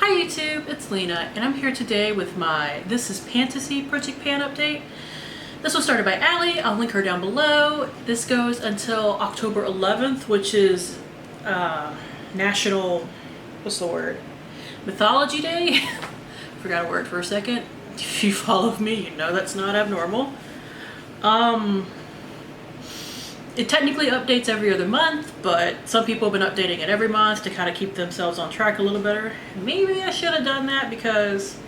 Hi YouTube, it's Lena, and I'm here today with my This is Pantasy Project Pan update. This was started by Allie, I'll link her down below. This goes until October 11th, which is National, what's the word? Mythology Day? Forgot a word for a second. If you follow me, you know that's not abnormal. It technically updates every other month, but some people have been updating it every month to kind of keep themselves on track a little better. Maybe I should have done that because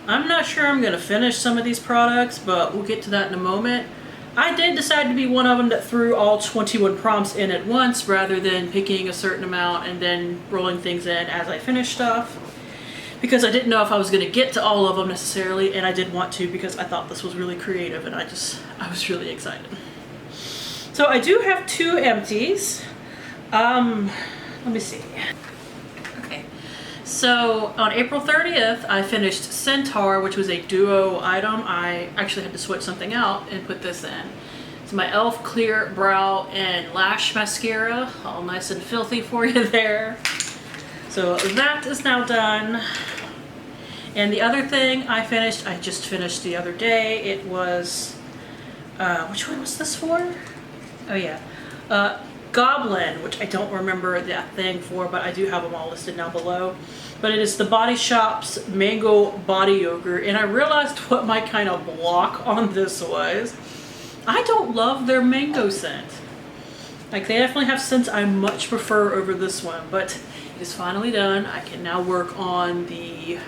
I'm not sure I'm going to finish some of these products, but we'll get to that in a moment. I did decide to be one of them that threw all 21 prompts in at once rather than picking a certain amount and then rolling things in as I finish stuff, because I didn't know if I was going to get to all of them necessarily, and I did want to because I thought this was really creative and I was really excited. So I do have two empties. Let me see. Okay, so on April 30th, I finished Centaur, which was a duo item. I actually had to switch something out and put this in. It's my e.l.f. Clear Brow and Lash Mascara, all nice and filthy for you there. So that is now done. And the other thing I just finished the other day. It was, which one was this for? Oh yeah, Goblin, which I don't remember that thing for, but I do have them all listed down below. But it is the Body Shop's Mango Body Yogurt, and I realized what my kind of block on this was. I don't love their mango scent. Like, they definitely have scents I much prefer over this one, but it is finally done. I can now work on the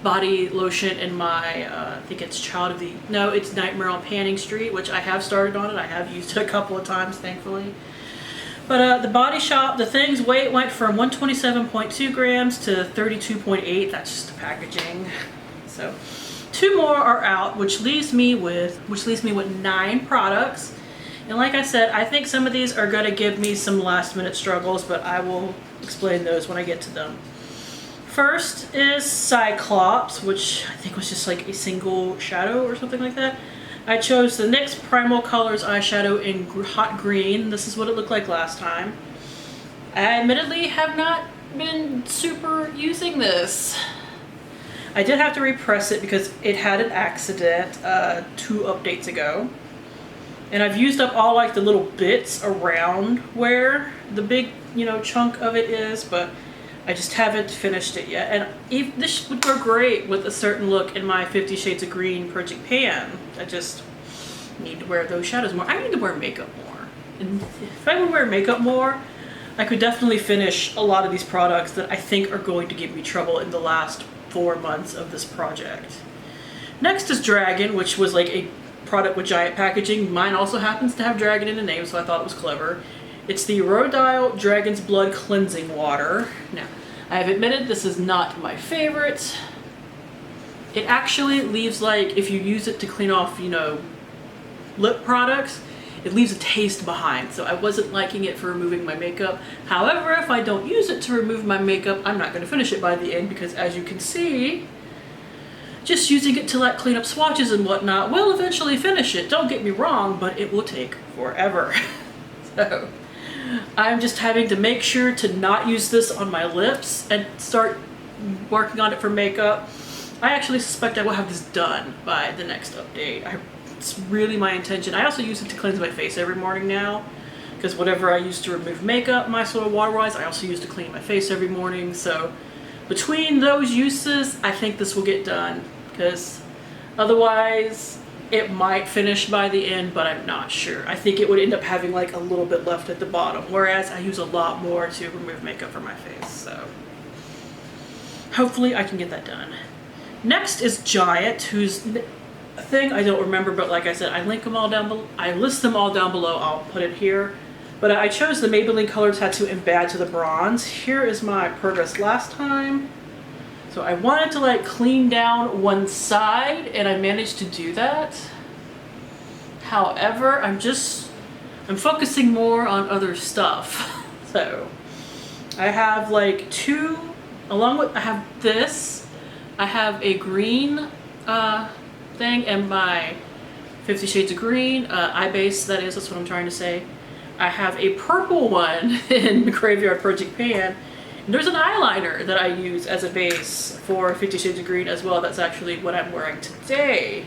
body lotion in my, I think it's it's Nightmare on Panning Street, which I have started on it. I have used it a couple of times, thankfully. But the Body Shop, the thing's weight went from 127.2 grams to 32.8. That's just the packaging. So 2 more are out, which leaves me with 9 products. And like I said, I think some of these are going to give me some last minute struggles, but I will explain those when I get to them. First is Cyclops, which I think was just like a single shadow or something like that. I chose the NYX Primal Colors eyeshadow in hot green. This is what it looked like last time. I admittedly have not been super using this. I did have to repress it because it had an accident 2 updates ago. And I've used up all like the little bits around where the big, chunk of it is, but I just haven't finished it yet. And this would go great with a certain look in my 50 Shades of Green Project Pan. I just need to wear those shadows more. I need to wear makeup more. And if I would wear makeup more, I could definitely finish a lot of these products that I think are going to give me trouble in the last 4 months of this project. Next is Dragon, which was like a product with giant packaging. Mine also happens to have Dragon in the name, so I thought it was clever. It's the Rhodial Dragon's Blood Cleansing Water. Now, I have admitted this is not my favorite. It actually leaves, like, if you use it to clean off, lip products, it leaves a taste behind. So I wasn't liking it for removing my makeup. However, if I don't use it to remove my makeup, I'm not going to finish it by the end because, as you can see, just using it to like clean up swatches and whatnot will eventually finish it. Don't get me wrong, but it will take forever. So I'm just having to make sure to not use this on my lips and start working on it for makeup. I actually suspect I will have this done by the next update. It's really my intention. I also use it to cleanse my face every morning now, because whatever I use to remove makeup, my sort of water-wise, I also use to clean my face every morning. So between those uses, I think this will get done, because otherwise it might finish by the end, but I'm not sure. I think it would end up having like a little bit left at the bottom, whereas I use a lot more to remove makeup from my face, so hopefully I can get that done. Next is Giant, whose thing I don't remember, but like I said, I link them all down below. I list them all down below. I'll put it here. But I chose the Maybelline Color Tattoo in Bad to the Bronze. Here is my progress last time. So I wanted to like clean down one side, and I managed to do that. However, I'm focusing more on other stuff. So I have like 2, I have this. I have a green thing and my 50 Shades of Green eye base, that's what I'm trying to say. I have a purple one in Graveyard Project Pan, And there's an eyeliner that I use as a base for 50 Shades of Green as well. That's actually what I'm wearing today.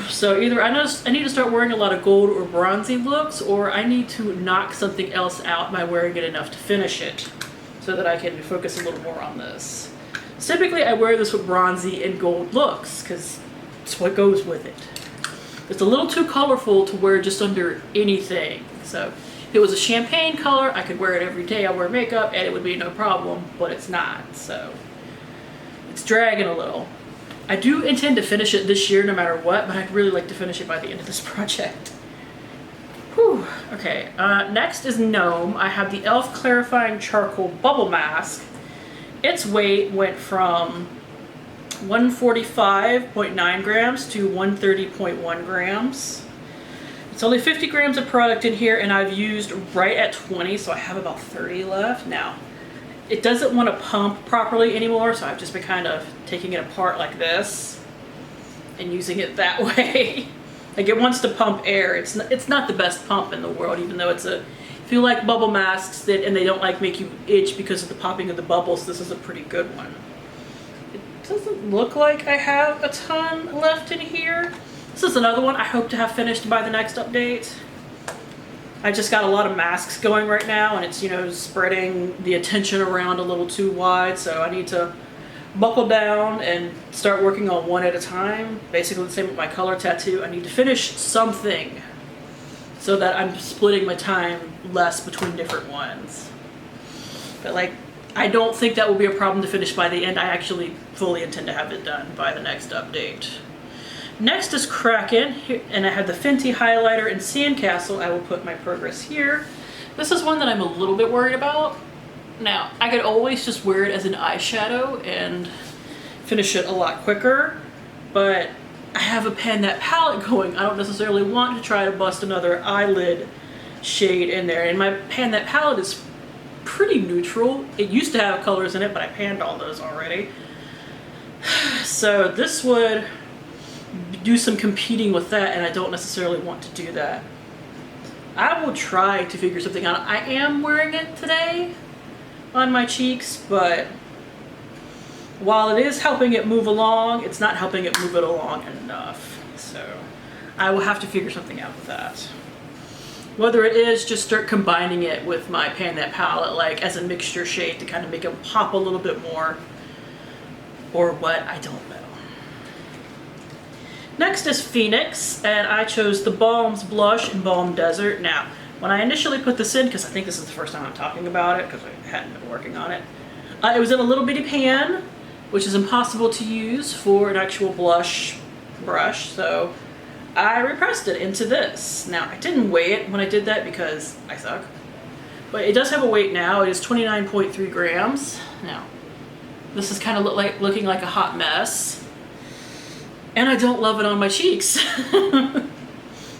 So either I need to start wearing a lot of gold or bronzy looks, or I need to knock something else out by wearing it enough to finish it so that I can focus a little more on this. Typically I wear this with bronzy and gold looks because it's what goes with it. It's a little too colorful to wear just under anything. So if it was a champagne color, I could wear it every day I wear makeup and it would be no problem, but it's not. So it's dragging a little. I do intend to finish it this year no matter what, but I'd really like to finish it by the end of this project. Whew. Okay, next is Gnome. I have the e.l.f. Clarifying Charcoal Bubble Mask. Its weight went from 145.9 grams to 130.1 grams. It's only 50 grams of product in here, and I've used right at 20, so I have about 30 left. Now, it doesn't want to pump properly anymore, so I've just been kind of taking it apart like this and using it that way. Like, it wants to pump air. It's not the best pump in the world, even though it's a, if you like bubble masks and they don't like make you itch because of the popping of the bubbles, this is a pretty good one. It doesn't look like I have a ton left in here. This is another one I hope to have finished by the next update. I just got a lot of masks going right now, and it's, you know, spreading the attention around a little too wide, so I need to buckle down and start working on one at a time. Basically the same with my color tattoo. I need to finish something so that I'm splitting my time less between different ones. But like, I don't think that will be a problem to finish by the end. I actually fully intend to have it done by the next update. Next is Kraken, and I have the Fenty highlighter in Sandcastle. I will put my progress here. This is one that I'm a little bit worried about. Now, I could always just wear it as an eyeshadow and finish it a lot quicker, but I have a Pan palette going. I don't necessarily want to try to bust another eyelid shade in there, and my Pan palette is pretty neutral. It used to have colors in it, but I panned all those already. So this would do some competing with that, and I don't necessarily want to do that. I will try to figure something out. I am wearing it today on my cheeks, but while it is helping it move along, it's not helping it move it along enough. So I will have to figure something out with that. Whether it is just start combining it with my Pan palette, like as a mixture shade to kind of make them pop a little bit more, or what, I don't know. Next is Phoenix, and I chose the Balms Blush in Balm Desert. Now, when I initially put this in, because I think this is the first time I'm talking about it, because I hadn't been working on it, it was in a little bitty pan, which is impossible to use for an actual blush brush, so I repressed it into this. Now, I didn't weigh it when I did that because I suck, but it does have a weight now. It is 29.3 grams. Now, this is kind of looking like a hot mess. And I don't love it on my cheeks.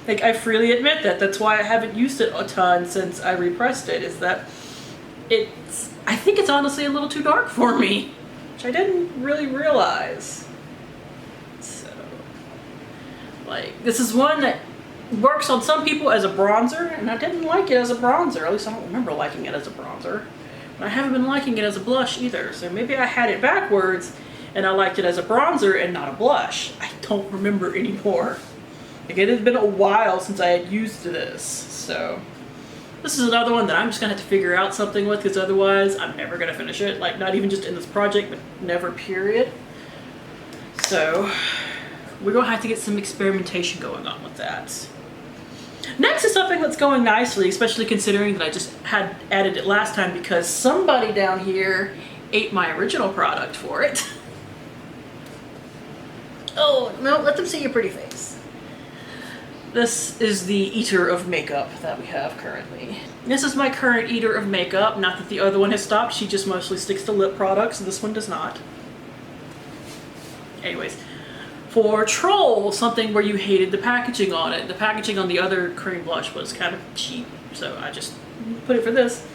Like, I freely admit that. That's why I haven't used it a ton since I repressed it, is that I think it's honestly a little too dark for me, which I didn't really realize. So, like, this is one that works on some people as a bronzer, and I didn't like it as a bronzer. At least I don't remember liking it as a bronzer. But I haven't been liking it as a blush either, so maybe I had it backwards and I liked it as a bronzer and not a blush. I don't remember anymore. Like, it has been a while since I had used this, so this is another one that I'm just gonna have to figure out something with, because otherwise I'm never gonna finish it. Like, not even just in this project, but never, period. So we're gonna have to get some experimentation going on with that. Next is something that's going nicely, especially considering that I just had added it last time because somebody down here ate my original product for it. Oh, no, let them see your pretty face. This is the eater of makeup that we have currently. This is my current eater of makeup. Not that the other one has stopped. She just mostly sticks to lip products. This one does not. Anyways, for Troll, something where you hated the packaging on it. The packaging on the other cream blush was kind of cheap, so I just put it for this.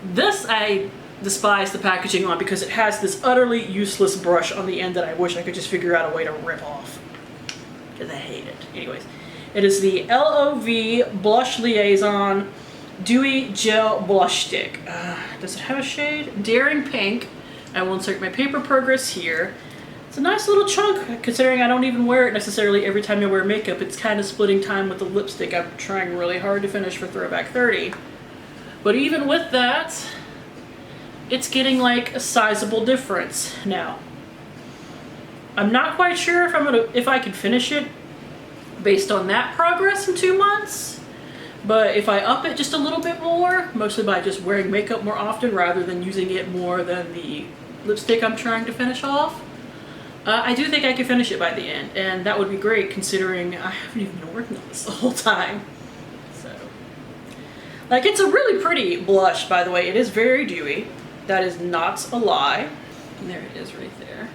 This I despise the packaging on because it has this utterly useless brush on the end that I wish I could just figure out a way to rip off, because I hate it. Anyways, it is the LOV Blush Liaison Dewy Gel Blush Stick. Does it have a shade? Daring Pink. I will insert my paper progress here. It's a nice little chunk, considering I don't even wear it necessarily every time I wear makeup. It's kind of splitting time with the lipstick I'm trying really hard to finish for Throwback 30. But even with that, it's getting like a sizable difference now. I'm not quite sure if I can finish it based on that progress in 2 months. But if I up it just a little bit more, mostly by just wearing makeup more often rather than using it more than the lipstick I'm trying to finish off, I do think I can finish it by the end, and that would be great considering I haven't even been working on this the whole time. So, like, it's a really pretty blush, by the way. It is very dewy. That is not a lie. And there it is right there.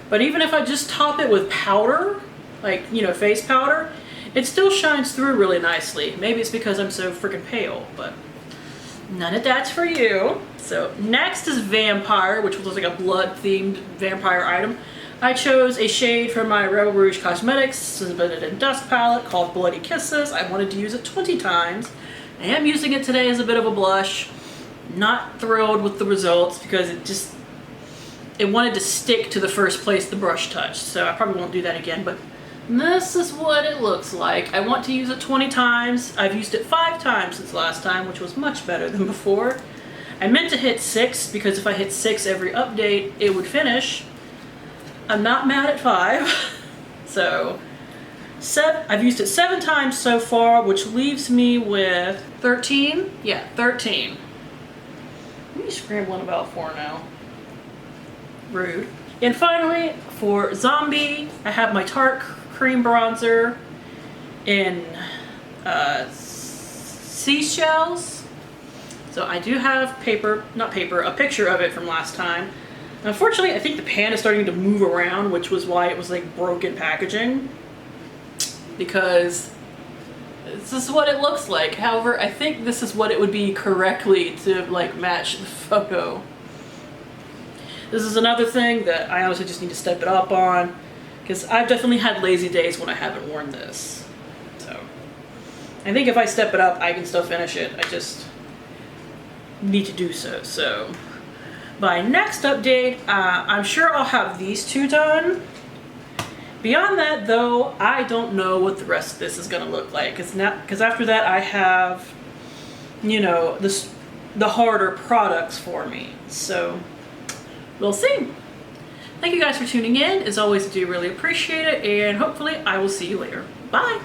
But even if I just top it with powder, like, you know, face powder, it still shines through really nicely. Maybe it's because I'm so freaking pale, but none of that's for you. So next is Vampire, which was like a blood-themed vampire item. I chose a shade from my Rebel Rouge Cosmetics Suspended in Dusk palette called Bloody Kisses. I wanted to use it 20 times. I am using it today as a bit of a blush. Not thrilled with the results because it wanted to stick to the first place the brush touched. So I probably won't do that again, but this is what it looks like. I want to use it 20 times. I've used it 5 times since last time, which was much better than before. I meant to hit 6 because if I hit 6 every update, it would finish. I'm not mad at 5. So, I've used it 7 times so far, which leaves me with 13. Yeah, 13. What are you scrambling about for now? Rude. And finally, for Zombie, I have my Tarte Cream Bronzer in Seashells. So I do have a picture of it from last time. Unfortunately, I think the pan is starting to move around, which was why it was like broken packaging. Because this is what it looks like. However, I think this is what it would be correctly to like match the photo. This is another thing that I honestly just need to step it up on, because I've definitely had lazy days when I haven't worn this. So I think if I step it up, I can still finish it. I just need to do so. So by next update, I'm sure I'll have these 2 done. Beyond that, though, I don't know what the rest of this is going to look like, because after that I have, you know, the harder products for me. So we'll see. Thank you guys for tuning in. As always, I do really appreciate it, and hopefully I will see you later. Bye!